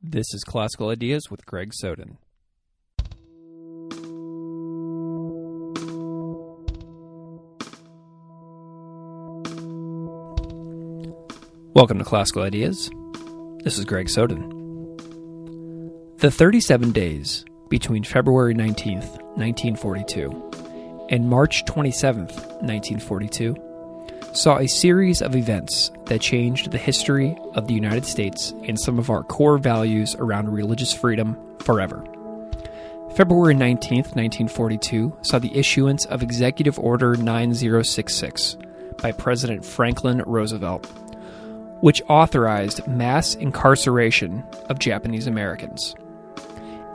This is Classical Ideas with Greg Soden. Welcome to Classical Ideas. This is Greg Soden. The 37 days between February 19th, 1942 and March 27th, 1942 saw a series of events that changed the history of the United States and some of our core values around religious freedom forever. February 19th, 1942 saw the issuance of Executive Order 9066 by President Franklin Roosevelt, which authorized mass incarceration of Japanese Americans.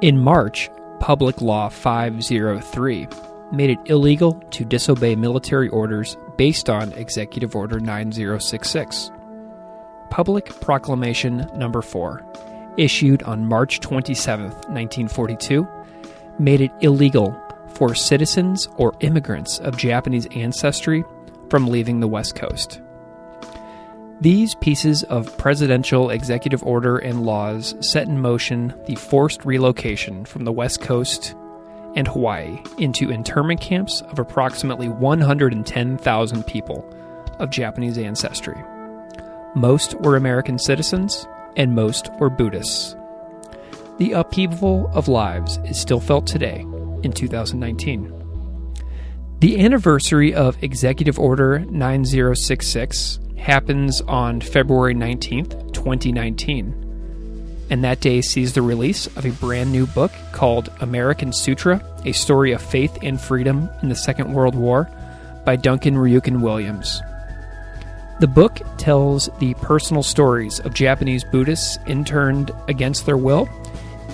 In March, Public Law 503 made it illegal to disobey military orders based on Executive Order 9066. Public Proclamation No. 4, issued on March 27, 1942, made it illegal for citizens or immigrants of Japanese ancestry from leaving the West Coast. These pieces of presidential executive order and laws set in motion the forced relocation from the West Coast and Hawaii into internment camps of approximately 110,000 people of Japanese ancestry. Most were American citizens, and most were Buddhists. The upheaval of lives is still felt today in 2019. The anniversary of Executive Order 9066 happens on February 19th, 2019. And that day sees the release of a brand new book called American Sutra, A Story of Faith and Freedom in the Second World War by Duncan Ryuken Williams. The book tells the personal stories of Japanese Buddhists interned against their will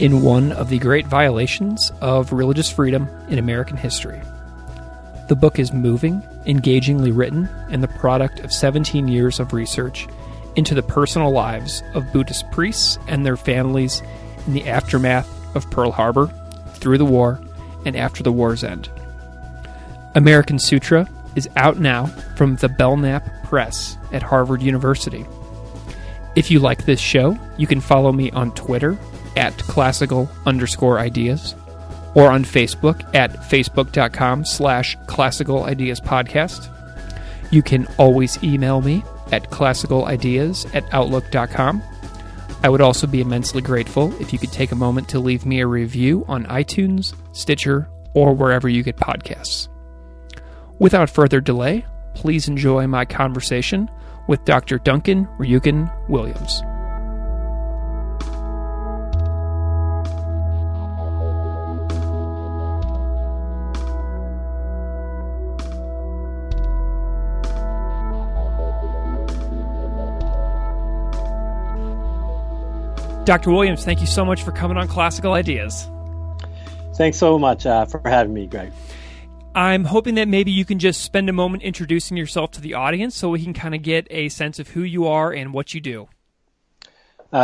in one of the great violations of religious freedom in American history. The book is moving, engagingly written, and the product of 17 years of research into the personal lives of Buddhist priests and their families in the aftermath of Pearl Harbor, through the war, and after the war's end. American Sutra is out now from the Belknap Press at Harvard University. If you like this show, you can follow me on Twitter at classical_ideas or on Facebook at facebook.com/classicalideaspodcast. You can always email me at classicalideas@outlook.com. I would also be immensely grateful if you could take a moment to leave me a review on iTunes, Stitcher, or wherever you get podcasts. Without further delay, please enjoy my conversation with Dr. Duncan Ryuken Williams. Dr. Williams, thank you so much for coming on Classical Ideas. Thanks so much for having me, Greg. I'm hoping that maybe you can just spend a moment introducing yourself to the audience so we can kind of get a sense of who you are and what you do.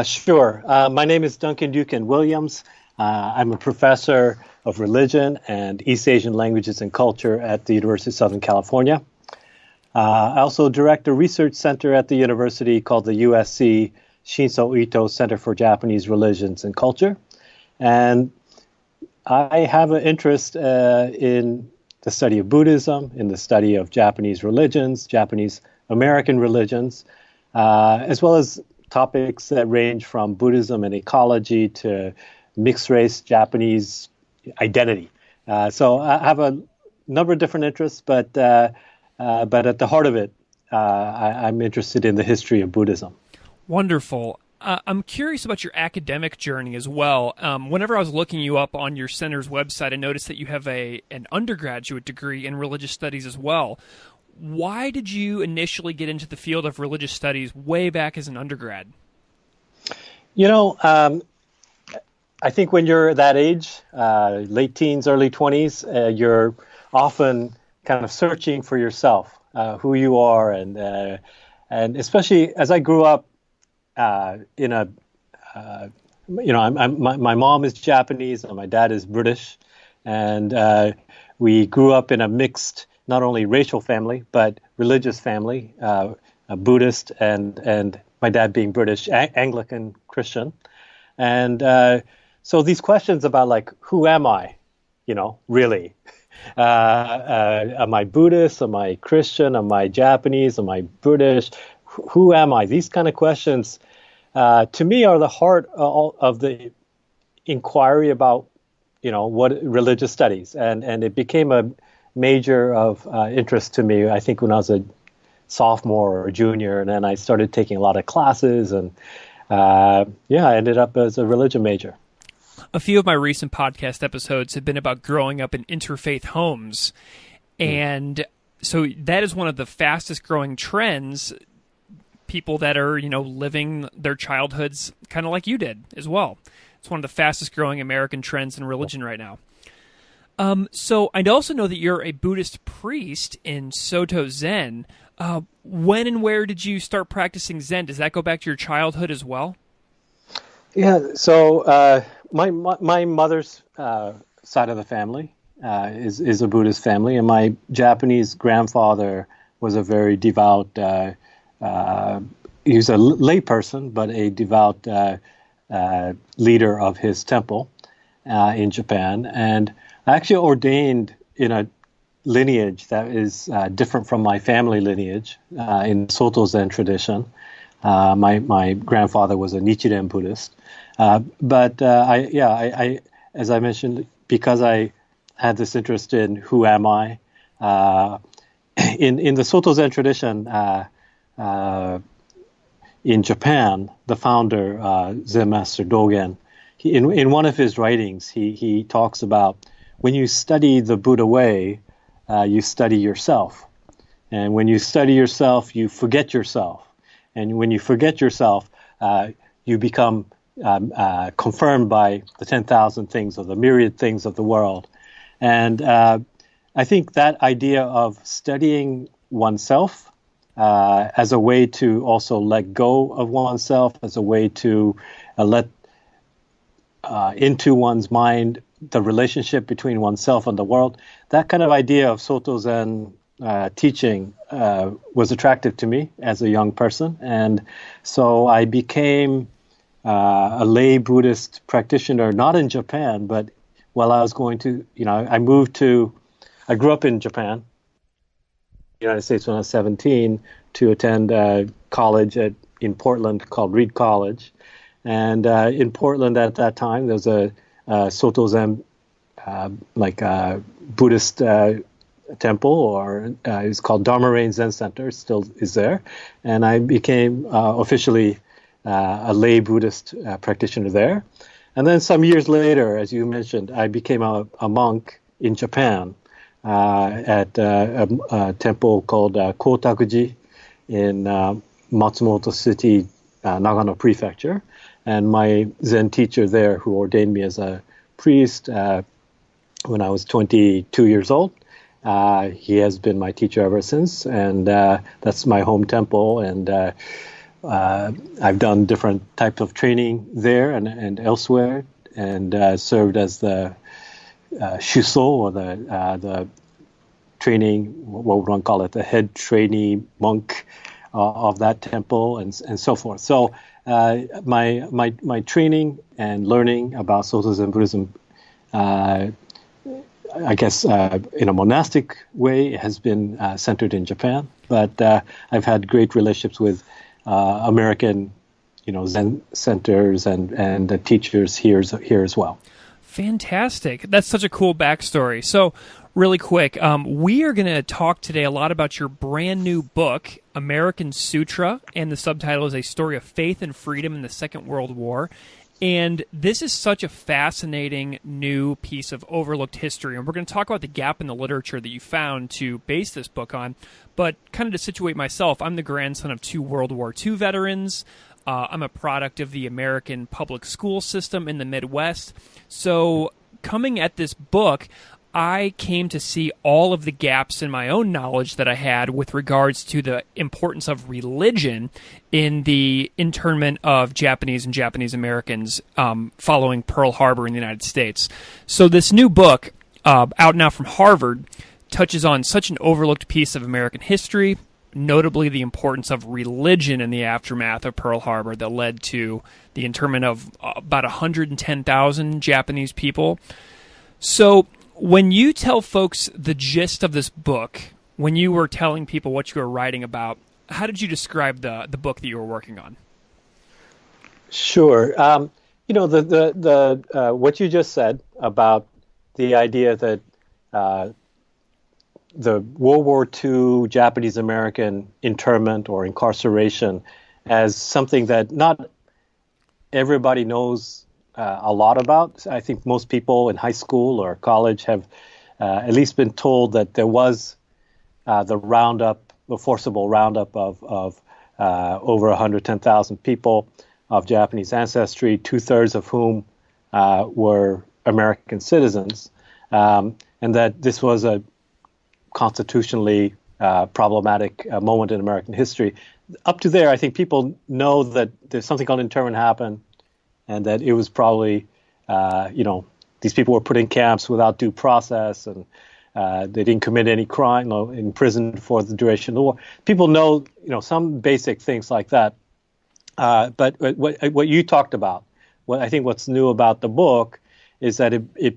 Sure. My name is Duncan Ryuken Williams. I'm a professor of religion and East Asian languages and culture at the University of Southern California. I also direct a research center at the university called the USC Shinso Ito Center for Japanese Religions and Culture. And I have an interest in the study of Buddhism, in the study of Japanese religions, Japanese American religions, as well as topics that range from Buddhism and ecology to mixed race Japanese identity. So I have a number of different interests, but at the heart of it, I'm interested in the history of Buddhism. Wonderful. I'm curious about your academic journey as well. Whenever I was looking you up on your center's website, I noticed that you have an undergraduate degree in religious studies as well. Why did you initially get into the field of religious studies way back as an undergrad? You know, I think when you're that age, late teens, early 20s, you're often kind of searching for yourself, who you are, and especially as I grew up, my mom is Japanese and my dad is British, and we grew up in a mixed, not only racial family but religious family, a Buddhist and my dad being British, Anglican Christian, And so these questions about like, who am I, really? Am I Buddhist? Am I Christian? Am I Japanese? Am I British? Who am I? These kind of questions, to me, are the heart of the inquiry about, what religious studies. And it became a major of interest to me, I think, when I was a sophomore or a junior. And then I started taking a lot of classes. And I ended up as a religion major. A few of my recent podcast episodes have been about growing up in interfaith homes. And so that is one of the fastest growing trends, people that are, living their childhoods kind of like you did as well. It's one of the fastest growing American trends in religion right now. So I also know that you're a Buddhist priest in Soto Zen. When and where did you start practicing Zen? Does that go back to your childhood as well? Yeah, so my mother's side of the family is a Buddhist family, and my Japanese grandfather was a very devout, he was a lay person, but a devout leader of his temple in Japan. And I actually ordained in a lineage that is different from my family lineage in Soto Zen tradition. My grandfather was a Nichiren Buddhist. But I, as I mentioned, because I had this interest in who am I, in the Soto Zen tradition in Japan, the founder, Zen Master Dogen, in one of his writings, he talks about when you study the Buddha way, you study yourself. And when you study yourself, you forget yourself. And when you forget yourself, you become confirmed by the 10,000 things or the myriad things of the world. And I think that idea of studying oneself as a way to also let go of oneself, as a way to let into one's mind the relationship between oneself and the world, that kind of idea of Soto Zen teaching was attractive to me as a young person. And so I became a lay Buddhist practitioner, not in Japan, but while I was going to, I grew up in Japan, United States, when I was 17, to attend college in Portland called Reed College. And in Portland at that time, there was a Soto Zen, Buddhist temple, or it's called Dharma Zen Center. It still is there. And I became officially a lay Buddhist practitioner there. And then some years later, as you mentioned, I became a monk in Japan at a temple called Kotakuji in Matsumoto City, Nagano Prefecture. And my Zen teacher there, who ordained me as a priest when I was 22 years old, he has been my teacher ever since. And that's my home temple. And I've done different types of training there and elsewhere, and served as the shuso, or the training, what would one call it, the head trainee monk of that temple, and so forth. So my training and learning about Soto Zen Buddhism, I guess in a monastic way, has been centered in Japan. But I've had great relationships with American, Zen centers and the teachers here as well. Fantastic. That's such a cool backstory. So, really quick, we are going to talk today a lot about your brand new book, American Sutra, and the subtitle is A Story of Faith and Freedom in the Second World War. And this is such a fascinating new piece of overlooked history. And we're going to talk about the gap in the literature that you found to base this book on. But kind of to situate myself, I'm the grandson of two World War II veterans. I'm a product of the American public school system in the Midwest. So coming at this book, I came to see all of the gaps in my own knowledge that I had with regards to the importance of religion in the internment of Japanese and Japanese Americans following Pearl Harbor in the United States. So this new book, out now from Harvard, touches on such an overlooked piece of American history, notably the importance of religion in the aftermath of Pearl Harbor that led to the internment of about 110,000 Japanese people. So when you tell folks the gist of this book, when you were telling people what you were writing about, how did you describe the book that you were working on? Sure. What you just said about the idea that the World War II Japanese American internment or incarceration as something that not everybody knows a lot about. I think most people in high school or college have at least been told that there was the forcible roundup of over 110,000 people of Japanese ancestry, 2/3 of whom were American citizens, and that this was a constitutionally problematic moment in American history. Up to there, I think people know that there's something called internment happened, and that it was probably, these people were put in camps without due process, and they didn't commit any crime, imprisoned for the duration of the war. People know, some basic things like that. But what you talked about, I think what's new about the book is that it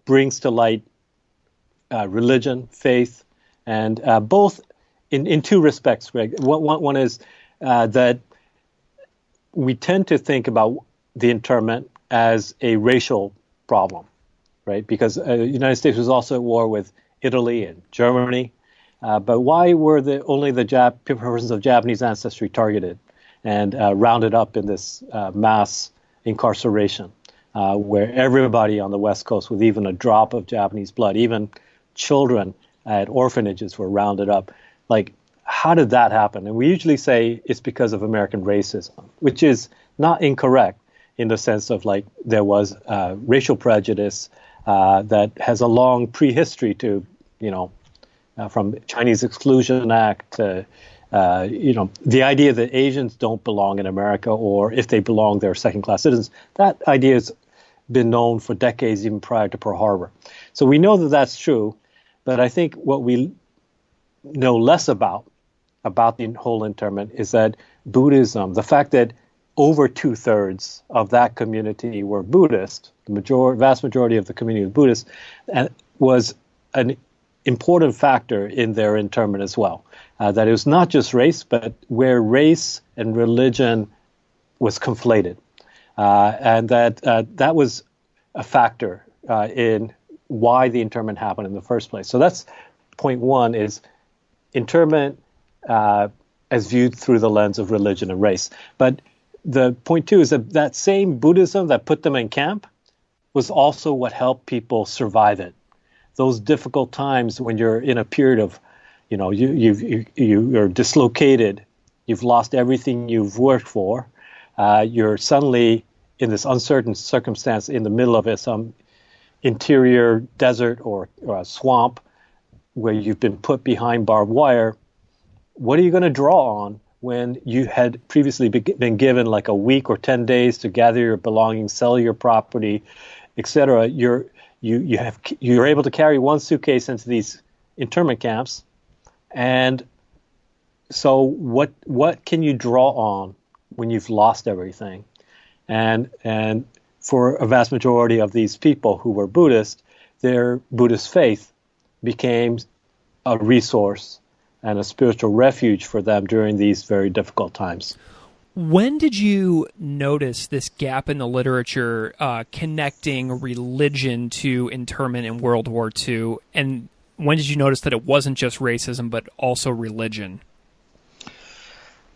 brings to light religion, faith, and both in two respects, Greg. One is that we tend to think about the internment as a racial problem, right? Because the United States was also at war with Italy and Germany. But why were only the persons of Japanese ancestry targeted and rounded up in this mass incarceration, where everybody on the West Coast with even a drop of Japanese blood, even children at orphanages were rounded up? Like, how did that happen? And we usually say it's because of American racism, which is not incorrect in the sense of there was racial prejudice that has a long prehistory to, from Chinese Exclusion Act to, the idea that Asians don't belong in America, or if they belong, they're second-class citizens. That idea has been known for decades, even prior to Pearl Harbor. So we know that that's true, but I think what we know less about the whole internment is that Buddhism, the fact that over 2/3 of that community were Buddhist, the vast majority of the community was Buddhist, and was an important factor in their internment as well. That it was not just race, but where race and religion was conflated. And that was a factor in why the internment happened in the first place. So that's point one, is internment as viewed through the lens of religion and race. But the point two is that same Buddhism that put them in camp was also what helped people survive it. Those difficult times when you're in a period of, you're dislocated, you've lost everything you've worked for, you're suddenly in this uncertain circumstance in the middle of some interior desert or a swamp where you've been put behind barbed wire. What are you going to draw on when you had previously been given a week or 10 days to gather your belongings, sell your property, etc.? You're able to carry one suitcase into these internment camps, and so what can you draw on when you've lost everything? And for a vast majority of these people who were Buddhist, their Buddhist faith became a resource and a spiritual refuge for them during these very difficult times. When did you notice this gap in the literature connecting religion to internment in World War II? And when did you notice that it wasn't just racism, but also religion?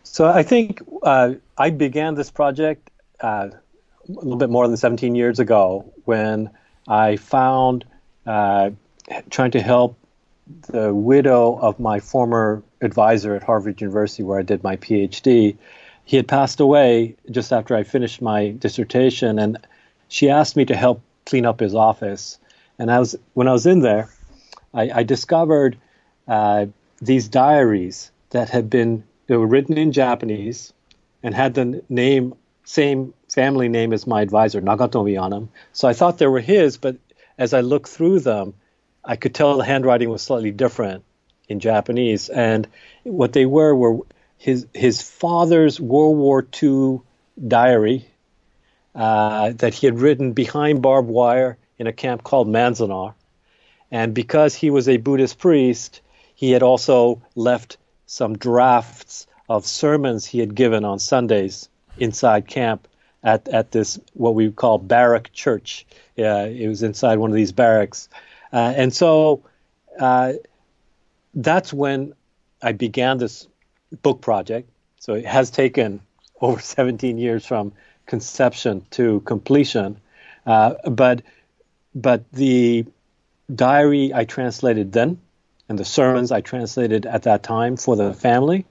So I think I began this project a little bit more than 17 years ago when I found trying to help the widow of my former advisor at Harvard University, where I did my Ph.D. He had passed away just after I finished my dissertation, and she asked me to help clean up his office. And when I was in there, I discovered these diaries that were written in Japanese and had the same family name as my advisor, Nagatomi, on them. So I thought they were his, but as I looked through them, I could tell the handwriting was slightly different in Japanese. And what they were his father's World War II diary, that he had written behind barbed wire in a camp called Manzanar. And because he was a Buddhist priest, he had also left some drafts of sermons he had given on Sundays inside camp at this, what we call barrack church. It was inside one of these barracks. And so that's when I began this book project. So it has taken over 17 years from conception to completion. But the diary I translated then, and the sermons I translated at that time for the family,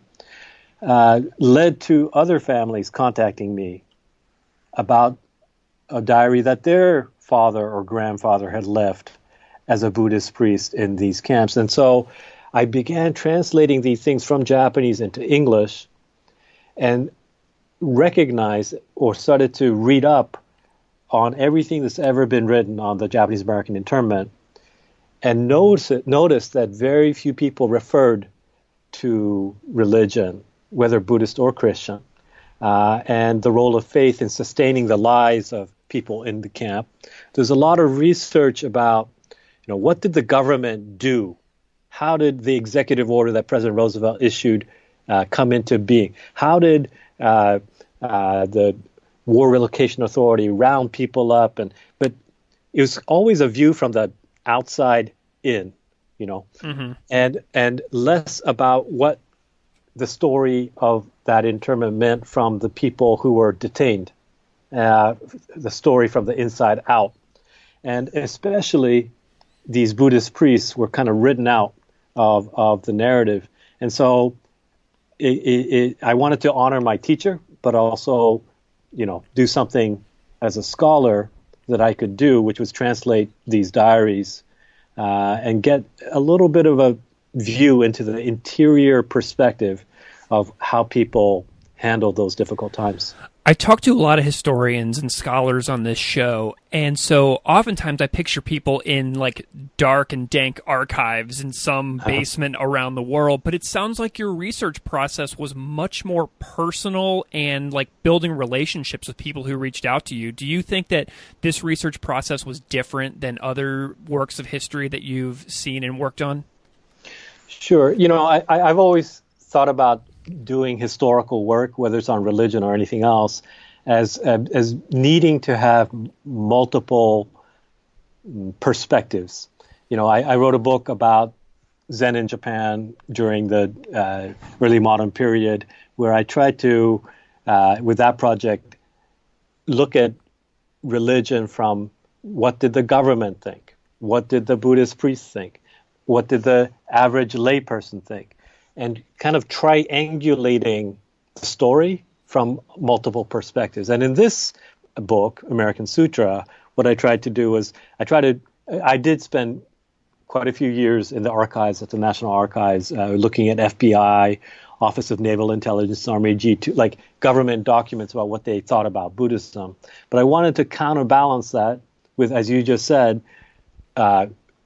led to other families contacting me about a diary that their father or grandfather had left as a Buddhist priest in these camps. And so I began translating these things from Japanese into English and recognized or started to read up on everything that's ever been written on the Japanese-American internment, and noticed that very few people referred to religion, whether Buddhist or Christian, and the role of faith in sustaining the lives of people in the camp. There's a lot of research about, what did the government do? How did the executive order that President Roosevelt issued come into being? How did the War Relocation Authority round people up? But it was always a view from the outside in, and less about what the story of that internment meant from the people who were detained, the story from the inside out. And especially these Buddhist priests were kind of written out of the narrative. And so I wanted to honor my teacher, but also, do something as a scholar that I could do, which was translate these diaries and get a little bit of a view into the interior perspective of how people handle those difficult times. I talk to a lot of historians and scholars on this show, and so oftentimes I picture people in like dark and dank archives in some basement around the world, but it sounds like your research process was much more personal and like building relationships with people who reached out to you. Do you think that this research process was different than other works of history that you've seen and worked on? Sure. I've always thought about doing historical work, whether it's on religion or anything else, as needing to have multiple perspectives. I wrote a book about Zen in Japan during the early modern period, where I tried to, with that project, look at religion from what did the government think? What did the Buddhist priests think? What did the average layperson think? And kind of triangulating the story from multiple perspectives. And in this book, American Sutra, what I tried to do was I did spend quite a few years in the archives at the National Archives, looking at FBI, Office of Naval Intelligence, Army G2, like government documents about what they thought about Buddhism. But I wanted to counterbalance that with, as you just said,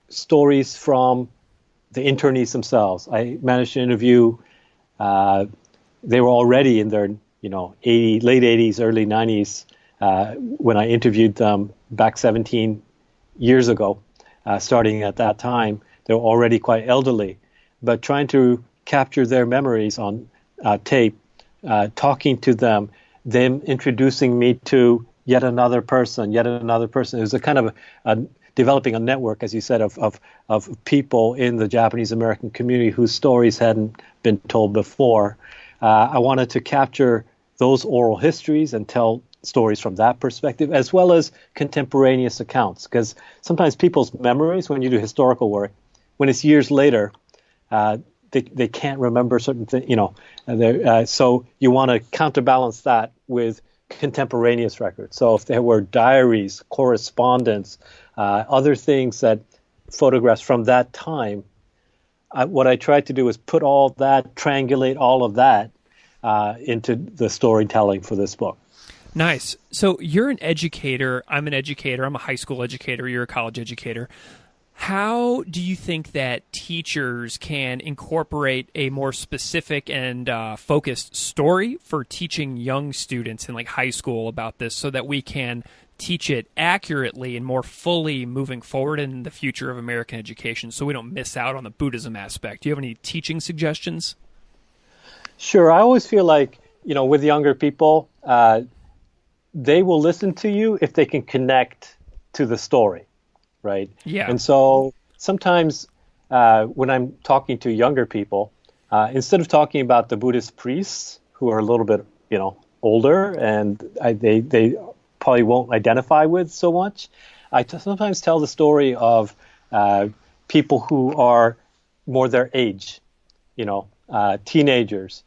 stories from the internees themselves. I managed to interview, they were already in their, late 80s, early 90s, when I interviewed them back 17 years ago, starting at that time. They were already quite elderly, but trying to capture their memories on tape, talking to them introducing me to yet another person. It was a kind of developing a network, as you said, of people in the Japanese American community whose stories hadn't been told before. I wanted to capture those oral histories and tell stories from that perspective, as well as contemporaneous accounts, because sometimes people's memories, when you do historical work, when it's years later, they can't remember certain things, so you want to counterbalance that with contemporaneous records. So if there were diaries, correspondence, other things that photographs from that time, what I tried to do was put all that, triangulate all of that into the storytelling for this book. Nice. So you're an educator. I'm an educator. I'm a high school educator. You're a college educator. How do you think that teachers can incorporate a more specific and focused story for teaching young students in like high school about this so that we can teach it accurately and more fully moving forward in the future of American education so we don't miss out on the Buddhism aspect? Do you have any teaching suggestions? Sure. I always feel like, with younger people, they will listen to you if they can connect to the story, right? Yeah. And so sometimes when I'm talking to younger people, instead of talking about the Buddhist priests who are a little bit, older and they probably won't identify with so much, I sometimes tell the story of people who are more their age, teenagers,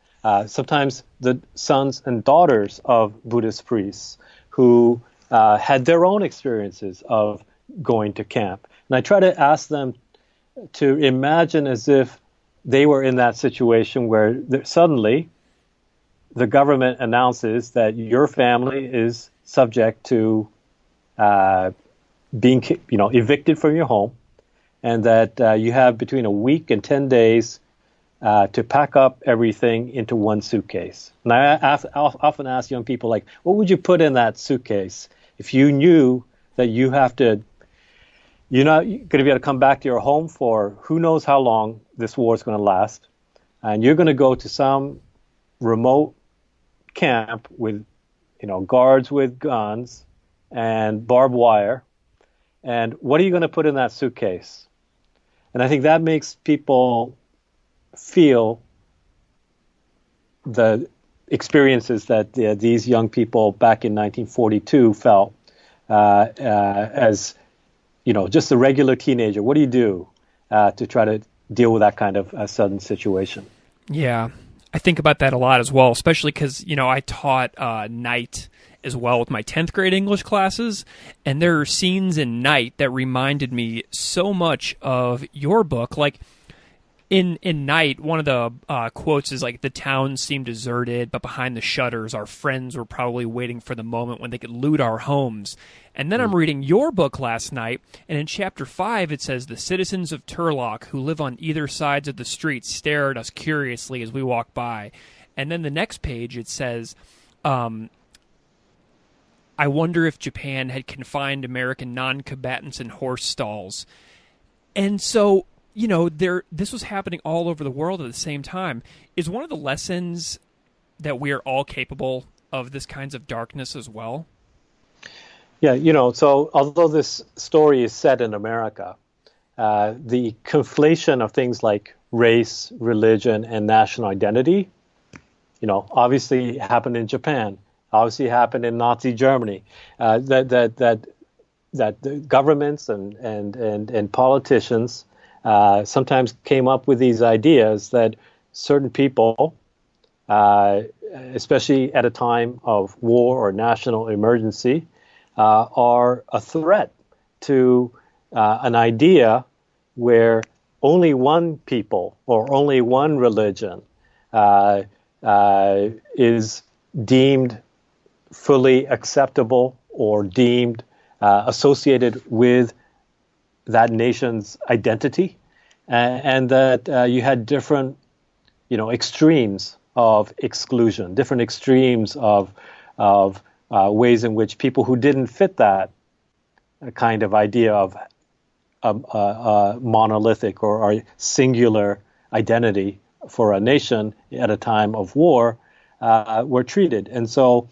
sometimes the sons and daughters of Buddhist priests who had their own experiences of going to camp. And I try to ask them to imagine as if they were in that situation where suddenly the government announces that your family is subject to being evicted from your home, and that you have between a week and 10 days to pack up everything into one suitcase. And I often ask young people, like, what would you put in that suitcase if you knew that you're not going to be able to come back to your home for who knows how long this war is going to last, and you're going to go to some remote camp with, guards with guns and barbed wire, and what are you going to put in that suitcase? And I think that makes people feel the experiences that these young people back in 1942 felt as, just a regular teenager. What do you do to try to deal with that kind of sudden situation? Yeah, I think about that a lot as well, especially because, I taught night as well with my 10th grade English classes, and there are scenes in Night that reminded me so much of your book. Like, in Night, one of the quotes is like, the town seemed deserted, but behind the shutters, our friends were probably waiting for the moment when they could loot our homes. And then I'm reading your book last night, and in chapter 5, it says, the citizens of Turlock who live on either sides of the street stare at us curiously as we walk by. And then the next page, it says, I wonder if Japan had confined American non-combatants in horse stalls. And so, this was happening all over the world at the same time. Is one of the lessons that we are all capable of this kinds of darkness as well? Yeah, so although this story is set in America, the conflation of things like race, religion, and national identity, obviously happened in Japan, obviously happened in Nazi Germany, that the governments and politicians sometimes came up with these ideas that certain people, especially at a time of war or national emergency, are a threat to an idea where only one people or only one religion is deemed fully acceptable or deemed associated with that nation's identity, and that you had different, extremes of exclusion, different extremes of ways in which people who didn't fit that kind of idea of a monolithic or singular identity for a nation at a time of war were treated. And so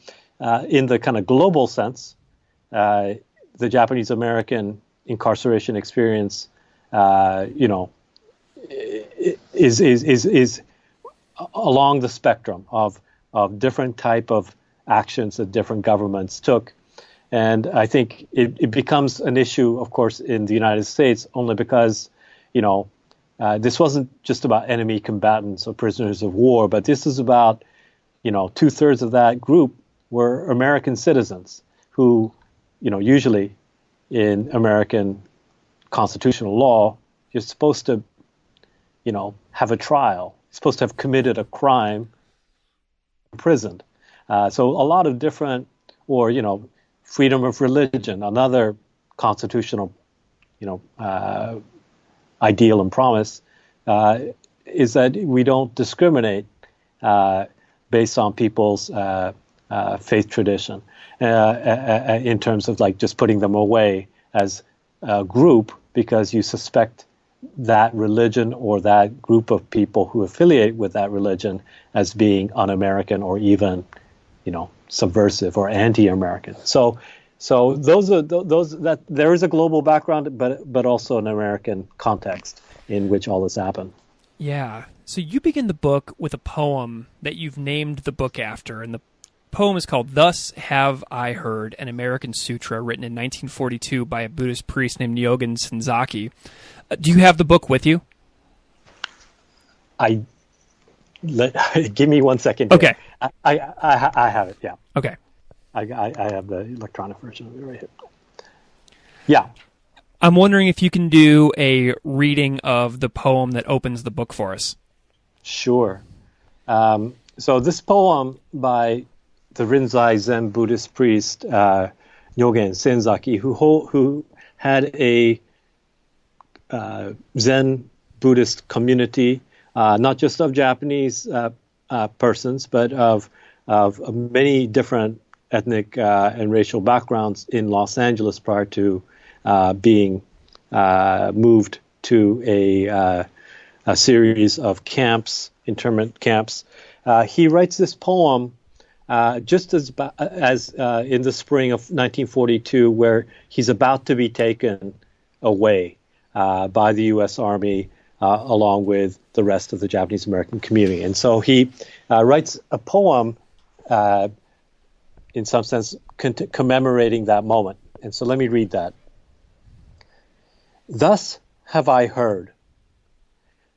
in the kind of global sense, the Japanese American incarceration experience, is along the spectrum of different type of actions that different governments took. And I think it becomes an issue, of course, in the United States only because, this wasn't just about enemy combatants or prisoners of war, but this is about, 2/3 of that group were American citizens who, usually in American constitutional law, you're supposed to, have a trial. You're supposed to have committed a crime, imprisoned. So a lot of different, or, freedom of religion, another constitutional ideal and promise, is that we don't discriminate based on people's faith tradition in terms of like just putting them away as a group because you suspect that religion or that group of people who affiliate with that religion as being un-American or even, subversive or anti-American. So those are that there is a global background, but also an American context in which all this happened. Yeah. So you begin the book with a poem that you've named the book after, and the poem is called "Thus Have I Heard," an American Sutra written in 1942 by a Buddhist priest named Nyogen Senzaki. Do you have the book with you? Give me 1 second. Okay. I have it. Yeah. Okay. I have the electronic version of it right here. Yeah. I'm wondering if you can do a reading of the poem that opens the book for us. Sure. So this poem by the Rinzai Zen Buddhist priest Nyogen Senzaki, who had a Zen Buddhist community, not just of Japanese persons, but of many different ethnic and racial backgrounds in Los Angeles prior to being moved to a series of camps, internment camps. He writes this poem just as in the spring of 1942, where he's about to be taken away by the U.S. Army along with the rest of the Japanese American community. And so he writes a poem in some sense commemorating that moment. And so let me read that. Thus have I heard.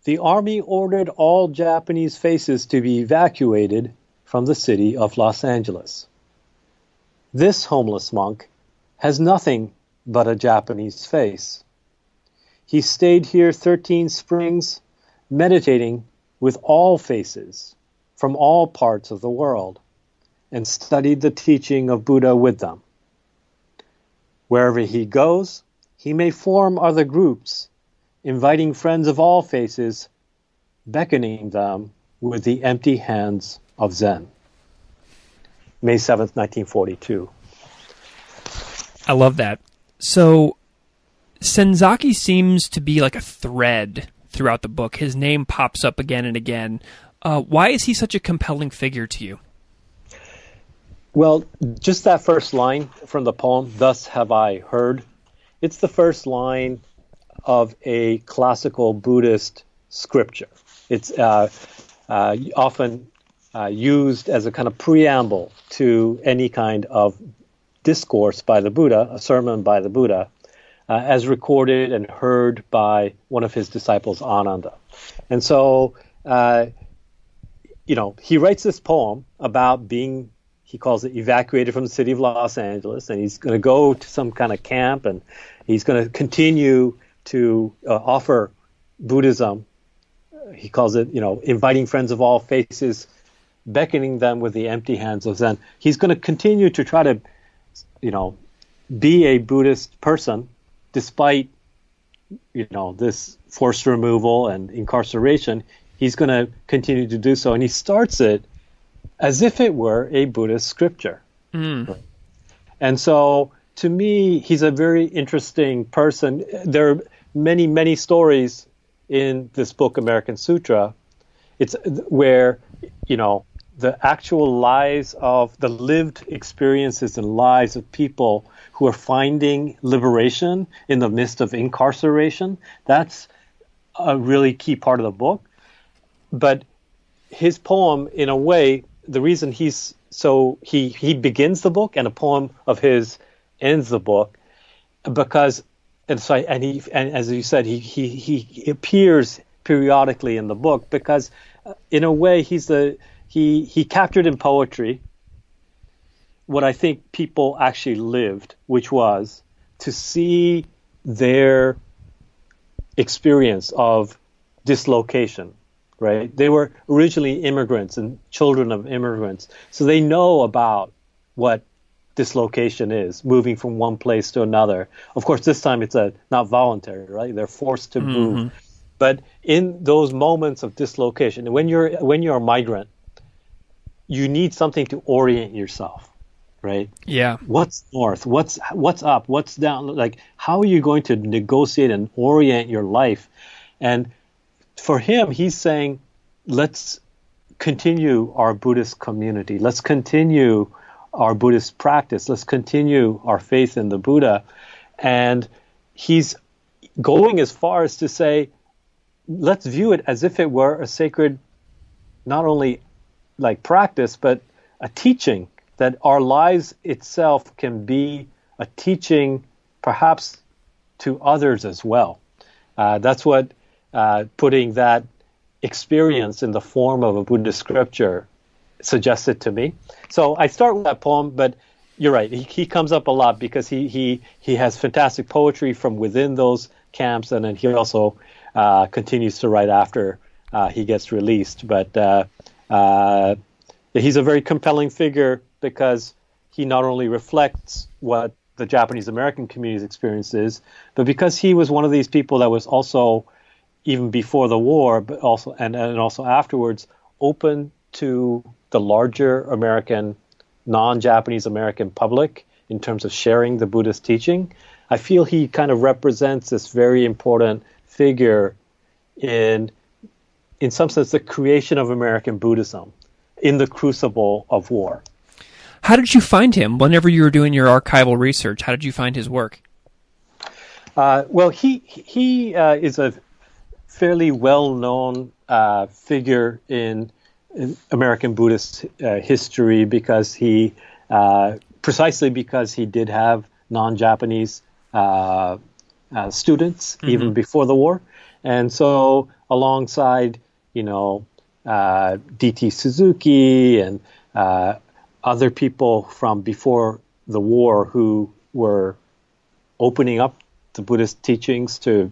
The army ordered all Japanese faces to be evacuated from the city of Los Angeles. This homeless monk has nothing but a Japanese face. He stayed here 13 springs, meditating with all faces from all parts of the world, and studied the teaching of Buddha with them. Wherever he goes, he may form other groups, inviting friends of all faces, beckoning them with the empty hands of Zen. May 7th, 1942. I love that. So Senzaki seems to be like a thread throughout the book. His name pops up again and again. Why is he such a compelling figure to you? Well, just that first line from the poem, "Thus have I heard," it's the first line of a classical Buddhist scripture. It's often used as a kind of preamble to any kind of discourse by the Buddha, a sermon by the Buddha, as recorded and heard by one of his disciples, Ananda. And so, he writes this poem about being, he calls it, evacuated from the city of Los Angeles, and he's going to go to some kind of camp, and he's going to continue to offer Buddhism. He calls it, inviting friends of all faces, beckoning them with the empty hands of Zen. He's going to continue to try to, be a Buddhist person despite, this forced removal and incarceration. He's going to continue to do so, and he starts it as if it were a Buddhist scripture. Mm. And so, to me, he's a very interesting person. There are many, many stories in this book, American Sutra. It's where, the actual lives of the lived experiences and lives of people who are finding liberation in the midst of incarceration. That's a really key part of the book. But his poem, in a way, the reason he begins the book and a poem of his ends the book, because as you said, he appears periodically in the book because, in a way, he captured in poetry what I think people actually lived, which was to see their experience of dislocation. Right? They were originally immigrants and children of immigrants, so they know about what dislocation is, moving from one place to another. Of course, this time it's not voluntary, right? They're forced to move. But in those moments of dislocation, when you're a migrant, you need something to orient yourself, right? Yeah. What's north? What's up? What's down? Like, how are you going to negotiate and orient your life? And for him, he's saying, let's continue our Buddhist community. Let's continue our Buddhist practice. Let's continue our faith in the Buddha. And he's going as far as to say, let's view it as if it were a sacred, not only like practice, but a teaching, that our lives itself can be a teaching perhaps to others as well. That's what putting that experience in the form of a Buddhist scripture suggested to me. So I start with that poem, but you're right. He comes up a lot because he has fantastic poetry from within those camps, and then he also continues to write after he gets released. But he's a very compelling figure because he not only reflects what the Japanese American community's experience is, but because he was one of these people that was also, even before the war, but also and also afterwards, open to the larger American, non-Japanese American public in terms of sharing the Buddhist teaching. I feel he kind of represents this very important figure in some sense, the creation of American Buddhism in the crucible of war. How did you find him whenever you were doing your archival research? How did you find his work? Well, he is a fairly well-known figure in American Buddhist history because precisely because he did have non-Japanese students even before the war. And so alongside, D.T. Suzuki and other people from before the war who were opening up the Buddhist teachings to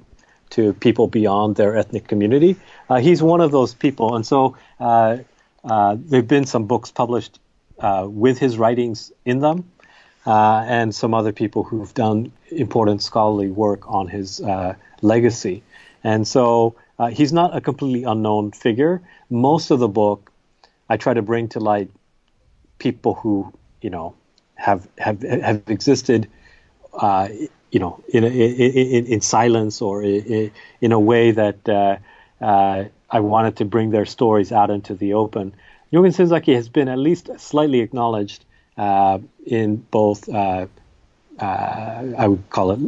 people beyond their ethnic community. He's one of those people. And so there have been some books published with his writings in them, and some other people who've done important scholarly work on his legacy. And so he's not a completely unknown figure. Most of the book, I try to bring to light people who, have existed, in silence or in a way that I wanted to bring their stories out into the open. Ryūken Senzaki has been at least slightly acknowledged in both, I would call it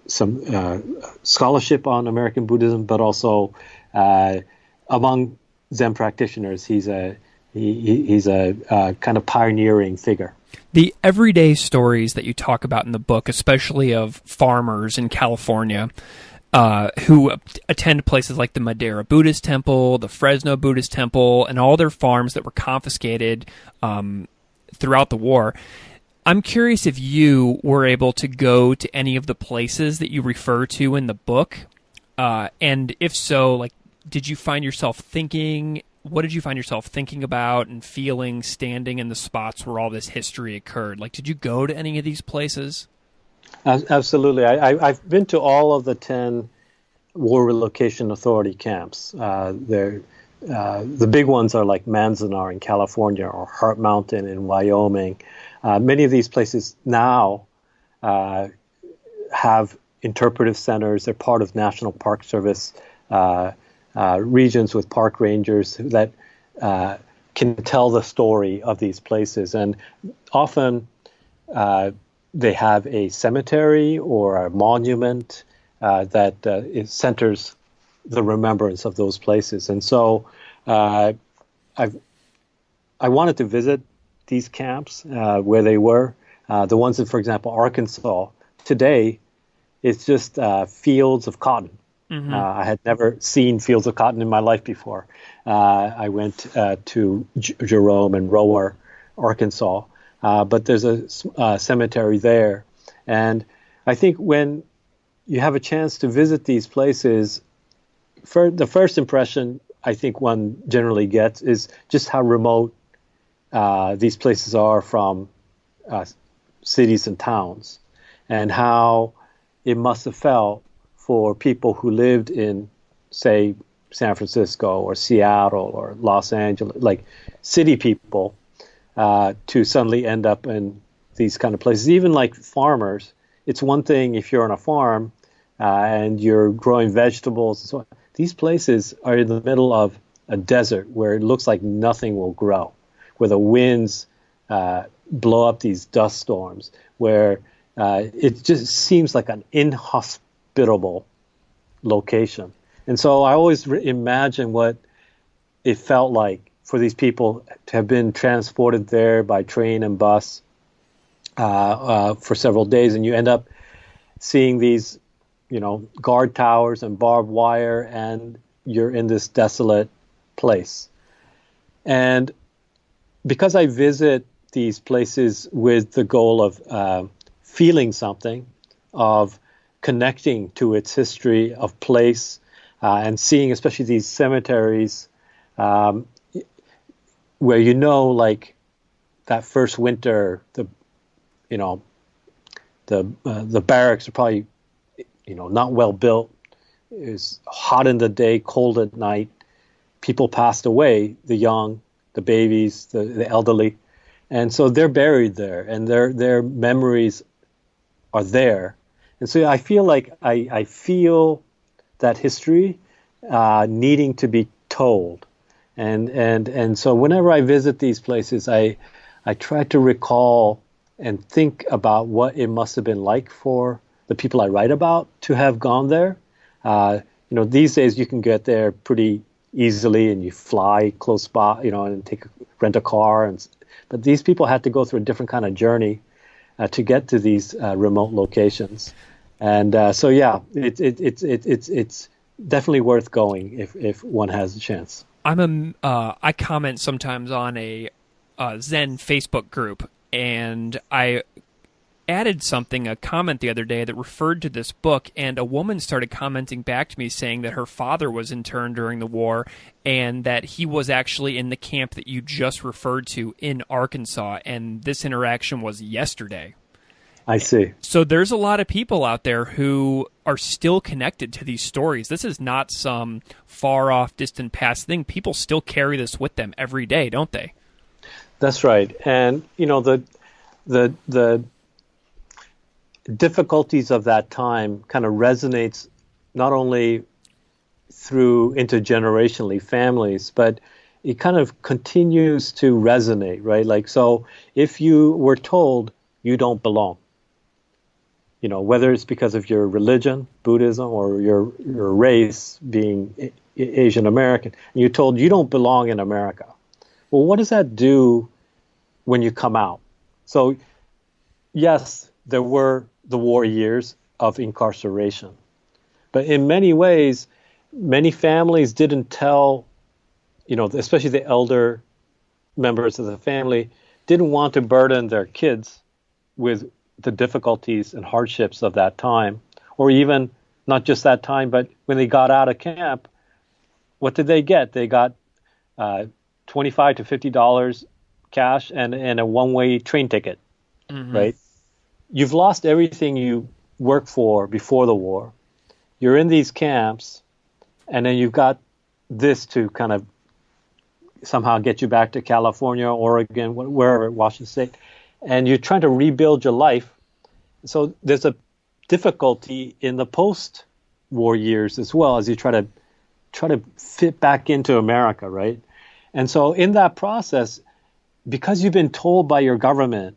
some scholarship on American Buddhism, but also among Zen practitioners. He's a kind of pioneering figure. The everyday stories that you talk about in the book, especially of farmers in California who attend places like the Madera Buddhist Temple, the Fresno Buddhist Temple, and all their farms that were confiscated throughout the war. I'm curious if you were able to go to any of the places that you refer to in the book, and if so, did you find yourself thinking? What did you find yourself thinking about and feeling standing in the spots where all this history occurred? Did you go to any of these places? Absolutely. I've been to all of the 10 War Relocation Authority camps. The big ones are like Manzanar in California or Heart Mountain in Wyoming. Many of these places now have interpretive centers. They're part of National Park Service regions with park rangers that can tell the story of these places. And often they have a cemetery or a monument that centers the remembrance of those places. And so I wanted to visit these camps where they were. The ones in, for example, Arkansas, today, it's just fields of cotton. Mm-hmm. I had never seen fields of cotton in my life before. I went to Jerome and Rower, Arkansas, but there's a cemetery there. And I think when you have a chance to visit these places, the first impression I think one generally gets is just how remote these places are from cities and towns, and how it must have felt for people who lived in, say, San Francisco or Seattle or Los Angeles, like city people, to suddenly end up in these kind of places. Even like farmers, it's one thing if you're on a farm and you're growing vegetables and so on. These places are in the middle of a desert where it looks like nothing will grow, where the winds blow up these dust storms, where it just seems like an inhospitable location. And so I always imagine what it felt like for these people to have been transported there by train and bus for several days, and you end up seeing these, guard towers and barbed wire, and you're in this desolate place. And because I visit these places with the goal of feeling something, of connecting to its history of place, and seeing especially these cemeteries where like that first winter, the barracks are probably not well built. It's hot in the day, cold at night. People passed away, the young, the babies, the elderly, and so they're buried there, and their memories are there. And so I feel like I feel that history needing to be told. And so whenever I visit these places, I try to recall and think about what it must have been like for the people I write about to have gone there. These days you can get there pretty easily, and you fly close by, and rent a car. But these people had to go through a different kind of journey to get to these remote locations. And so it's definitely worth going if one has a chance. I comment sometimes on a Zen Facebook group, and I added a comment the other day that referred to this book, and a woman started commenting back to me saying that her father was interned during the war, and that he was actually in the camp that you just referred to in Arkansas, and this interaction was yesterday. I see. So there's a lot of people out there who are still connected to these stories. This is not some far-off, distant past thing. People still carry this with them every day, don't they? That's right. And, the difficulties of that time kind of resonates not only through intergenerationally families, but it kind of continues to resonate, right? Like, so if you were told you don't belong, whether it's because of your religion, Buddhism, or your race being Asian American, and you're told you don't belong in America. Well, what does that do when you come out? So, yes, there were the war years of incarceration, but in many ways, many families didn't tell, especially the elder members of the family, didn't want to burden their kids with the difficulties and hardships of that time, or even not just that time, but when they got out of camp, what did they get? They got $25 to $50 cash and a one-way train ticket, right? You've lost everything you worked for before the war. You're in these camps, and then you've got this to kind of somehow get you back to California, Oregon, wherever, Washington State, and you're trying to rebuild your life. So there's a difficulty in the post-war years as well, as you try to fit back into America, right? And so in that process, because you've been told by your government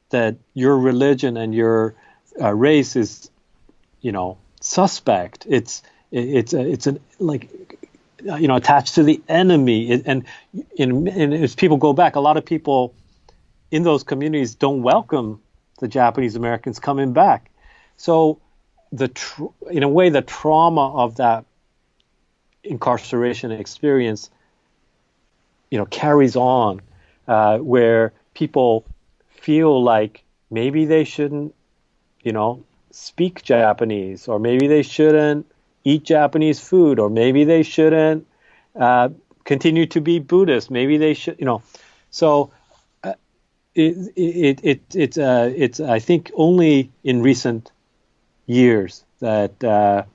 that your religion and your race is, suspect, it's attached to the enemy, and as people go back, a lot of people in those communities don't welcome the Japanese Americans coming back. So in a way, the trauma of that incarceration experience, carries on, where people feel like maybe they shouldn't, speak Japanese, or maybe they shouldn't eat Japanese food, or maybe they shouldn't continue to be Buddhist. Maybe they should, So it's I think only in recent years that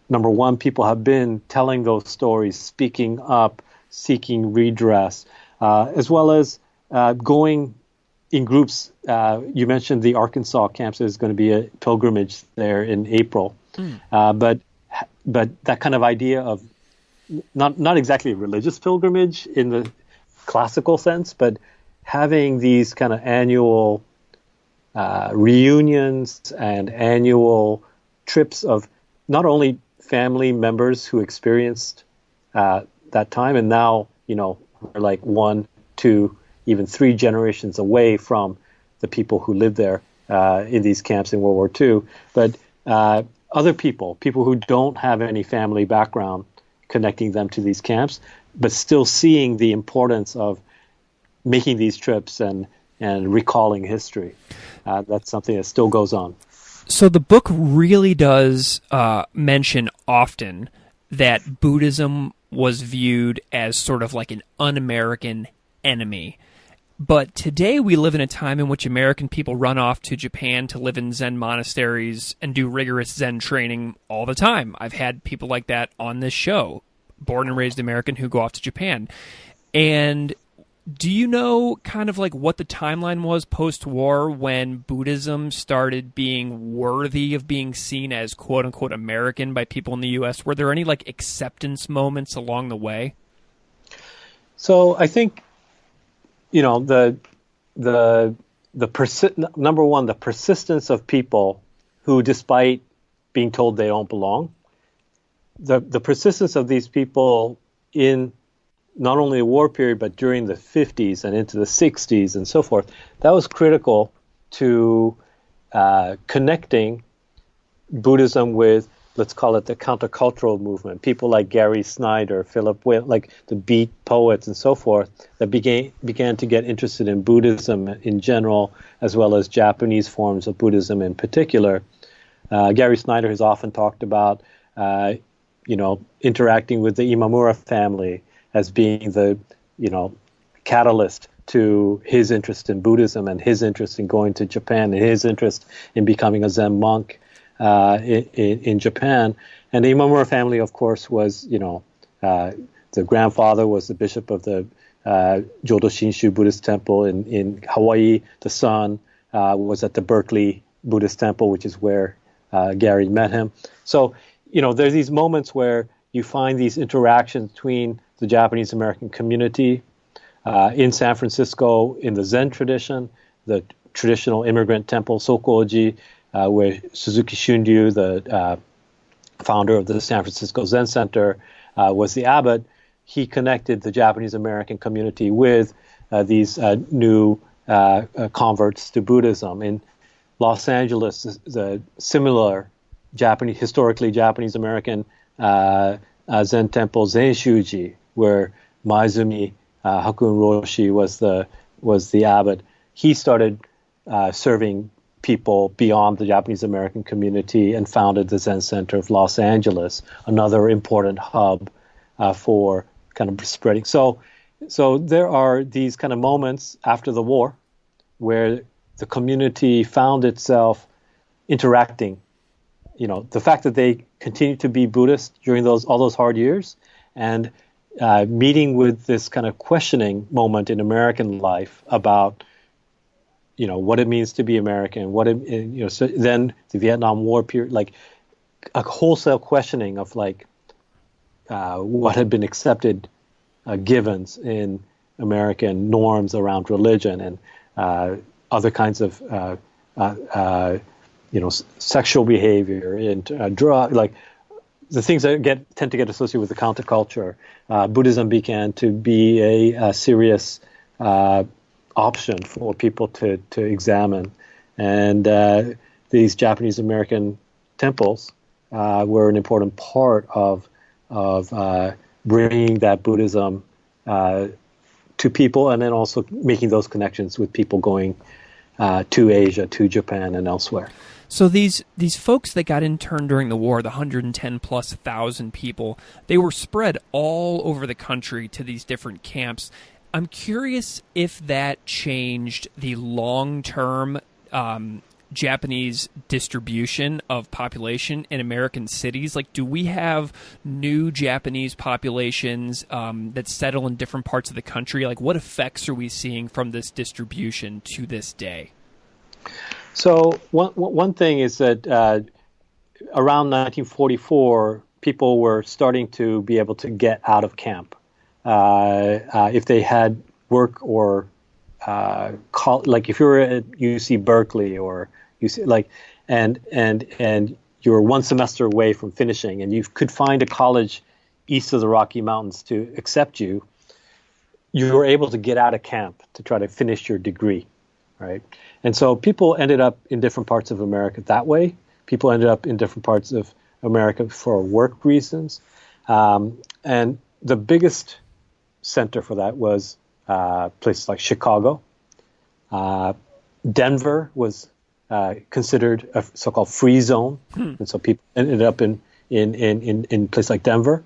number one, people have been telling those stories, speaking up, seeking redress, as well as going in groups. You mentioned the Arkansas camps. There's going to be a pilgrimage there in April, but that kind of idea of not exactly a religious pilgrimage in the classical sense, but having these kind of annual reunions and annual trips of not only family members who experienced that time, and now, we're like 1, 2, even 3 generations away from the people who lived there in these camps in World War II, but other people who don't have any family background connecting them to these camps, but still seeing the importance of making these trips and recalling history. That's something that still goes on. So the book really does mention often that Buddhism was viewed as sort of like an un-American enemy. But today we live in a time in which American people run off to Japan to live in Zen monasteries and do rigorous Zen training all the time. I've had people like that on this show, born and raised American, who go off to Japan. And do you know kind of like what the timeline was post-war when Buddhism started being worthy of being seen as quote-unquote American by people in the U.S.? Were there any like acceptance moments along the way? So I think, number one, the persistence of people who, despite being told they don't belong, the persistence of these people in not only the war period, but during the 50s and into the 60s and so forth, that was critical to connecting Buddhism with, let's call it the countercultural movement. People like Gary Snyder, Philip Witt, like the beat poets and so forth, that began to get interested in Buddhism in general, as well as Japanese forms of Buddhism in particular. Gary Snyder has often talked about, interacting with the Imamura family as being the, catalyst to his interest in Buddhism and his interest in going to Japan and his interest in becoming a Zen monk in Japan. And the Imamura family, of course, was, the grandfather was the bishop of the Jodo Shinshu Buddhist temple in Hawaii. The son was at the Berkeley Buddhist temple, which is where Gary met him. So, there's these moments where you find these interactions between the Japanese American community in San Francisco, in the Zen tradition, the traditional immigrant temple Sokoji, where Suzuki Shunryu, the founder of the San Francisco Zen Center, was the abbot. He connected the Japanese American community with these new converts to Buddhism. In Los Angeles, the similar historically Japanese American Zen temple Zen-shuji, where Maizumi Hakun Roshi was the abbot. He started serving people beyond the Japanese American community and founded the Zen Center of Los Angeles, another important hub for kind of spreading. So there are these kind of moments after the war where the community found itself interacting. The fact that they continued to be Buddhist during all those hard years, and meeting with this kind of questioning moment in American life about, what it means to be American, so then the Vietnam War period, like a wholesale questioning of like what had been accepted givens in American norms around religion and other kinds of sexual behavior and drug, like the things that tend to get associated with the counterculture. Buddhism began to be a serious option for people to examine, and these Japanese American temples were an important part of bringing that Buddhism to people, and then also making those connections with people going to Asia, to Japan, and elsewhere. So these folks that got interned during the war, the 110,000+ people, they were spread all over the country to these different camps. I'm curious if that changed the long-term Japanese distribution of population in American cities. Like, do we have new Japanese populations that settle in different parts of the country? Like, what effects are we seeing from this distribution to this day? So one thing is that around 1944, people were starting to be able to get out of camp if they had work or like if you were at UC Berkeley or UC and you were one semester away from finishing, and you could find a college east of the Rocky Mountains to accept you, you were able to get out of camp to try to finish your degree, right? And so people ended up in different parts of America that way. People ended up in different parts of America for work reasons. And the biggest center for that was places like Chicago. Denver was considered a so-called free zone, and so people ended up in places like Denver.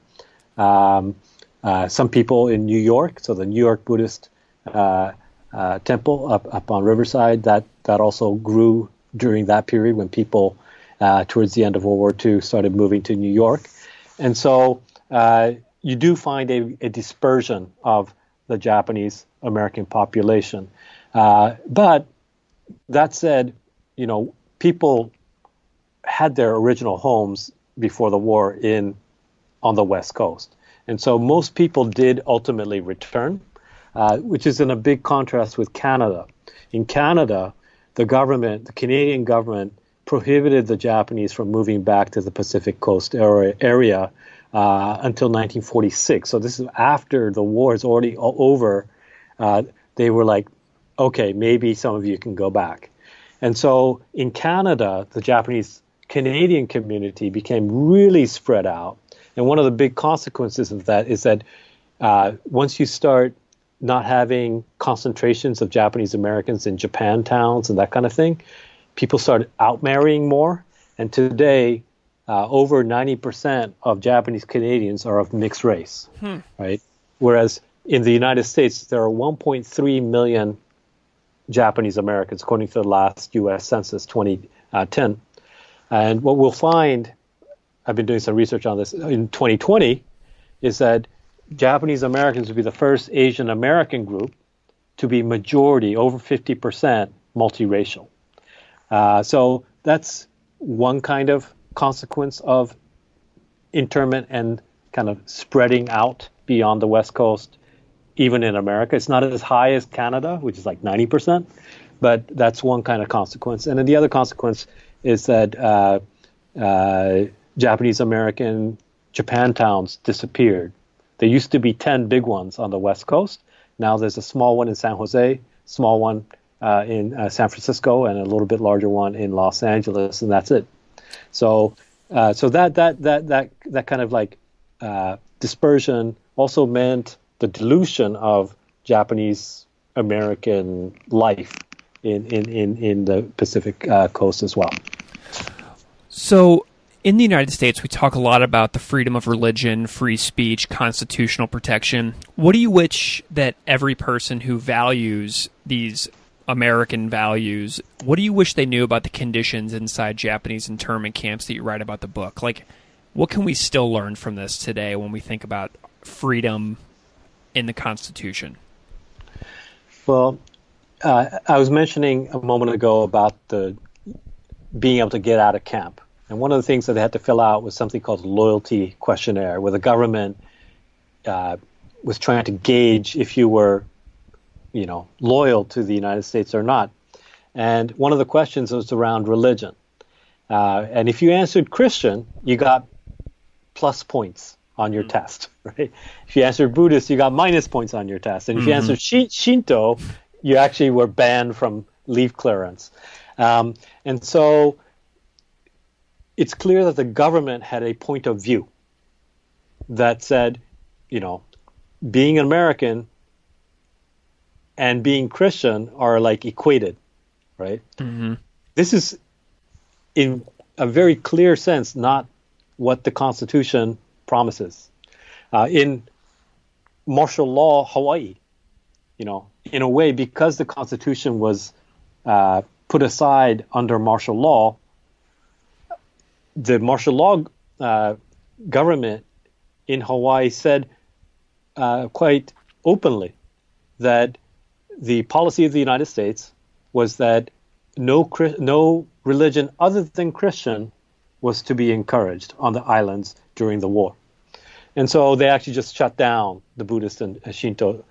Some people in New York, so the New York Buddhist temple up on Riverside, that also grew during that period when people towards the end of World War II started moving to New York. And so you do find a dispersion of the Japanese American population. But that said, people had their original homes before the war on the West Coast. And so most people did ultimately return, which is in a big contrast with Canada. In Canada, the Canadian government prohibited the Japanese from moving back to the Pacific Coast area until 1946. So this is after the war is already over. They were like, okay, maybe some of you can go back. And so in Canada, the Japanese Canadian community became really spread out. And one of the big consequences of that is that once you start not having concentrations of Japanese Americans in Japan towns and that kind of thing, people started out-marrying more. And today, over 90% of Japanese Canadians are of mixed race, right? Whereas in the United States, there are 1.3 million Japanese Americans, according to the last U.S. Census 2010. And what we'll find, I've been doing some research on this, in 2020, is that Japanese Americans will be the first Asian American group to be majority, over 50%, multiracial. So that's one kind of consequence of internment and kind of spreading out beyond the West Coast, even in America. It's not as high as Canada, which is like 90%, but that's one kind of consequence. And then the other consequence is that Japanese American Japan towns disappeared. There used to be 10 big ones on the West Coast. Now there's a small one in San Jose, small one in San Francisco, and a little bit larger one in Los Angeles, and that's it. So that kind of like dispersion also meant the dilution of Japanese American life in the Pacific coast as well. So in the United States, we talk a lot about the freedom of religion, free speech, constitutional protection. What do you wish that every person who values these American values, what do you wish they knew about the conditions inside Japanese internment camps that you write about the book? Like, what can we still learn from this today when we think about freedom in the Constitution? Well, I was mentioning a moment ago about the being able to get out of camp. And one of the things that they had to fill out was something called a loyalty questionnaire, where the government was trying to gauge if you were, loyal to the United States or not. And one of the questions was around religion. And if you answered Christian, you got plus points on your test, right? If you answered Buddhist, you got minus points on your test. And if you answered Shinto, you actually were banned from leave clearance. And so it's clear that the government had a point of view that said, being an American and being Christian are like equated, right? Mm-hmm. This is, in a very clear sense, not what the Constitution promises. In martial law Hawaii, in a way, because the Constitution was put aside under martial law, the martial law government in Hawaii said quite openly that the policy of the United States was that no religion other than Christian was to be encouraged on the islands during the war. And so they actually just shut down the Buddhist and Shinto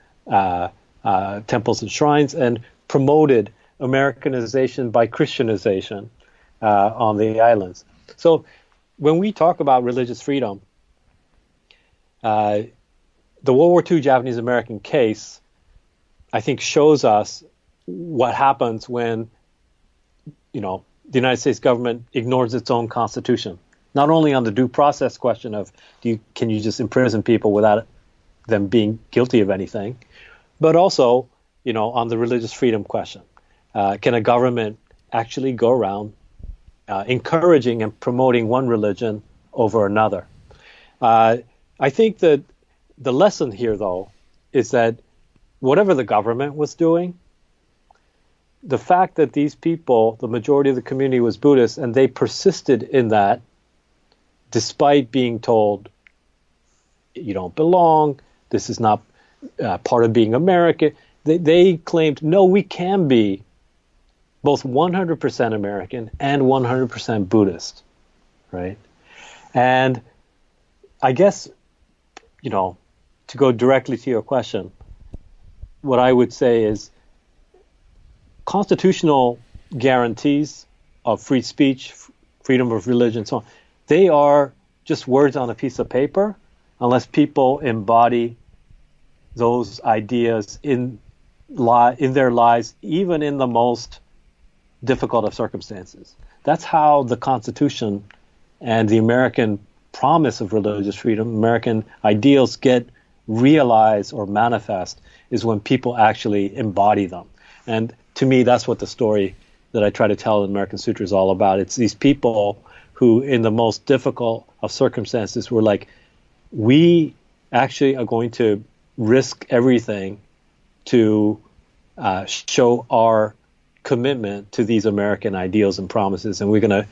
temples and shrines and promoted Americanization by Christianization on the islands. So when we talk about religious freedom, the World War II Japanese-American case, I think, shows us what happens when, the United States government ignores its own constitution. Not only on the due process question of can you just imprison people without them being guilty of anything, but also, on the religious freedom question. Can a government actually go around encouraging and promoting one religion over another? I think that the lesson here, though, is that whatever the government was doing, the fact that these people, the majority of the community was Buddhist, and they persisted in that despite being told, you don't belong, this is not part of being American, they claimed, no, we can be both 100% American and 100% Buddhist, right? And I guess, to go directly to your question, what I would say is constitutional guarantees of free speech, freedom of religion, so on, they are just words on a piece of paper unless people embody those ideas in their lives, even in the most difficult of circumstances. That's how the Constitution and the American promise of religious freedom, American ideals get realized or manifest, is when people actually embody them. And to me, that's what the story that I try to tell in American Sutra is all about. It's these people who, in the most difficult of circumstances, were like, we actually are going to risk everything to show our commitment to these American ideals and promises. And we're going to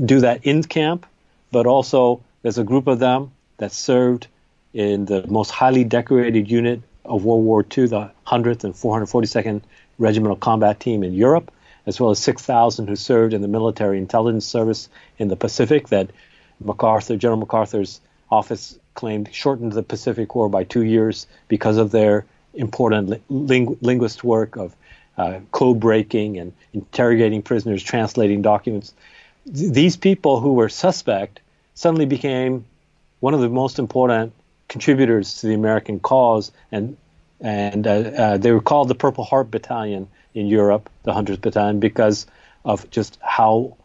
do that in camp, but also there's a group of them that served in the most highly decorated unit of World War II, the 100th and 442nd Regimental Combat Team in Europe, as well as 6,000 who served in the military intelligence service in the Pacific that General MacArthur's office claimed shortened the Pacific War by 2 years because of their important linguist work of code breaking and interrogating prisoners, translating documents. These people who were suspect suddenly became one of the most important contributors to the American cause, and they were called the Purple Heart Battalion in Europe, the 100th Battalion, because of just how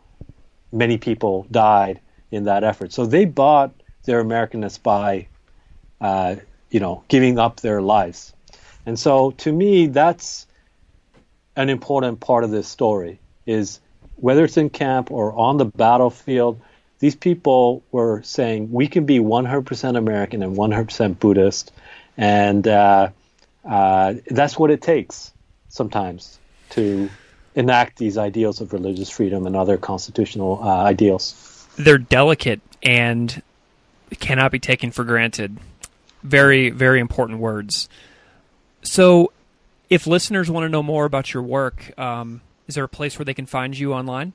many people died in that effort. So they bought their Americanness by, giving up their lives. And so to me, that's an important part of this story, is whether it's in camp or on the battlefield, these people were saying, we can be 100% American and 100% Buddhist. And that's what it takes sometimes to enact these ideals of religious freedom and other constitutional ideals. They're delicate and cannot be taken for granted. Very, very important words. So if listeners want to know more about your work, is there a place where they can find you online?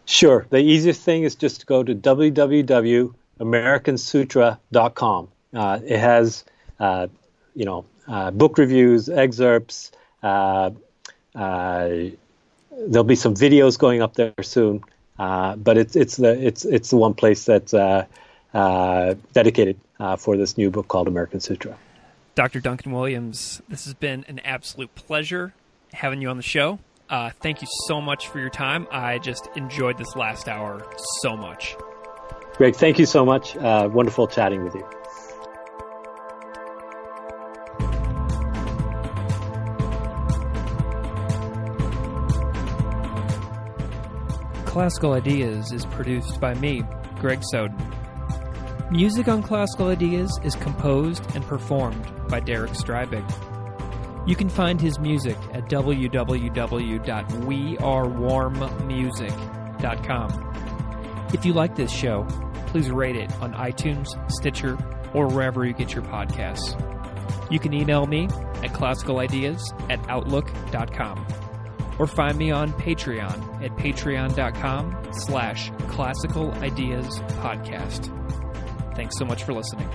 Sure. The easiest thing is just to go to www.americansutra.com. It has, book reviews, excerpts. There'll be some videos going up there soon. But it's the one place that's dedicated for this new book called American Sutra. Dr. Duncan Williams, this has been an absolute pleasure having you on the show. Thank you so much for your time. I just enjoyed this last hour so much. Greg, thank you so much. Wonderful chatting with you. Classical Ideas is produced by me, Greg Soden. Music on Classical Ideas is composed and performed by Derek Strybig. You can find his music at www.wearewarmmusic.com. If you like this show, please rate it on iTunes, Stitcher, or wherever you get your podcasts. You can email me at classicalideas@outlook.com or find me on Patreon at patreon.com/classicalideaspodcast. Thanks so much for listening.